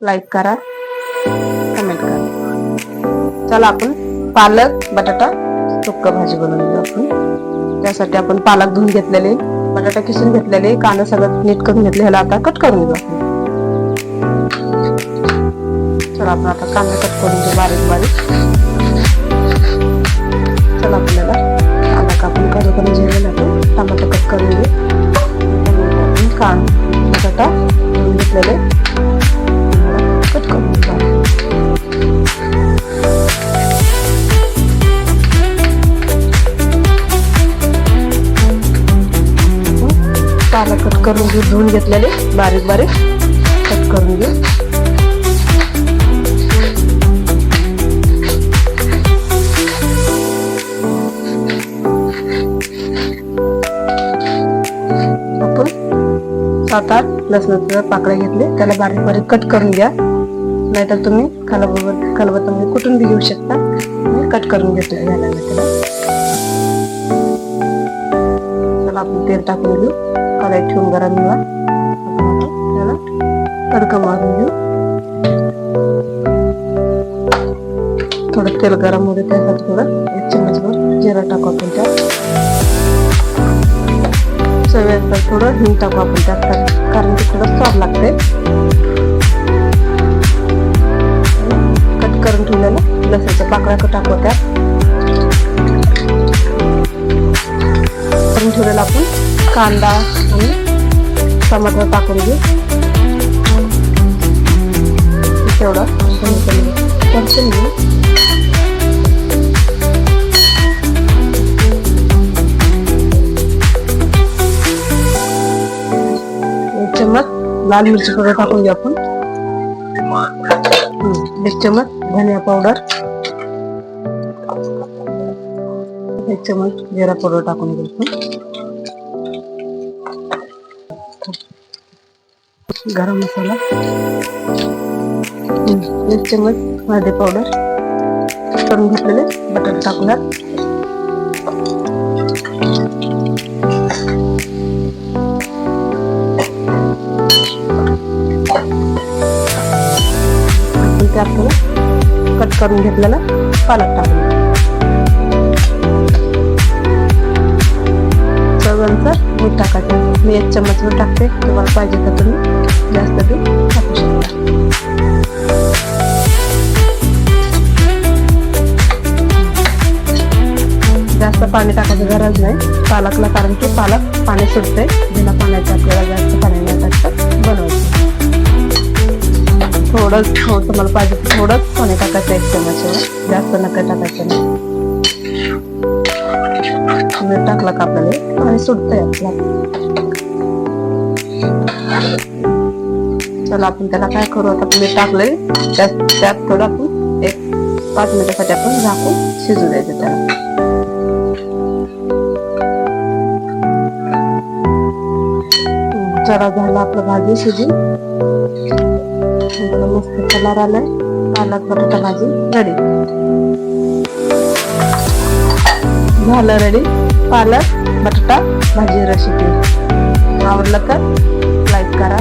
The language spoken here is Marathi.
लाईक करा, कमेंट करा. चला आपण पालक बटाटा सुक्क भाजी बनवून घेऊ आपण. त्यासाठी आपण पालक धुवून घेतलेले, बटाटा किसून घेतलेले, कांदा सगळं नीट करून घेतले. ह्याला आता कट करून घेऊ आपण. चला आपण आता कांदा कट करून घेऊ बारीक बारीक. चला आपल्याला कांदा कापून करून जेवण आपण टमाटर कट करून घेऊ. कांदा बटाटा धुवून घेतलेले कट करून घेऊ. पालक कट करून घेऊ, धुवून घेतलेले बारीक बारीक कट करून घेऊ. आपण 7-8 लसणाच्या पाकळ्या घेतले, त्याला बारीक बारीक कट करून घ्या. नाहीतर तुम्ही खलबत्त्यामध्ये कुटून बी घेऊ शकता. कट करून घेतले त्याला. चला आपण तेल टाकून घेऊ. कढई ठेवून गरम व्हा. त्याला तडका मारून घेऊ. थोडं तेल गरम होते, त्यासाठी थोडं 1 चमचभर जिरा टाकू आपण त्यात. चवीनुसार थोडं हिंग टाकू आपण त्यात, कारण ते थोडं स्वाद लागते. कट करून ठेवलेलं लसणाच्या पाकळ्या टाकू त्यात. करून ठेवलेला आपण कांदा आणि टमाटर टाकून घेऊ. तेवढं परतून घेऊ. चमच लाल मिरची पावडर टाकून घेऊ आपण. 1 चमच धनिया पावडर, 1 चमच जिरा पावडर टाकून घेऊ आपण. गरम मसाला, 1 चमच हळदी पावडर करून घेतलेले बटाटे टाकूयात. त्यात कट करून घेतलेला पालक टाकून. चवीनुसार मीठ टाकायचं. मी 1 चमच टाकते, तुम्हाला पाहिजे तर तुम्ही जास्त बी टाकू शकता. जास्त पाणी टाकायची गरज नाही पालकला, कारण की पालक पाणी सुटते. बिना पाण्याचं आपल्याला जास्त पाणी नाही टाकतं बनवायचं. थोडं तुम्हाला पाहिजे थोडंच पाणी टाकायचं 1 चमच, जास्त नका टाकायचं नाही. मीठ टाकलं का आपल्याला पाणी सुटतंय आपल्याला. चला आपण त्याला काय करू, आता मीठ टाकलंय त्यात थोडं आपण 1-5 मिनिटासाठी आपण झाकून शिजू द्यायचं त्याला. जरा झाला आपलं भाजी शिजून, मस्त कलर आलाय. पालक बटाटा भाजी रेडी झालं. रेडी पालक बटाटा भाजी रेसिपी. आवडलं तर लाईक करा,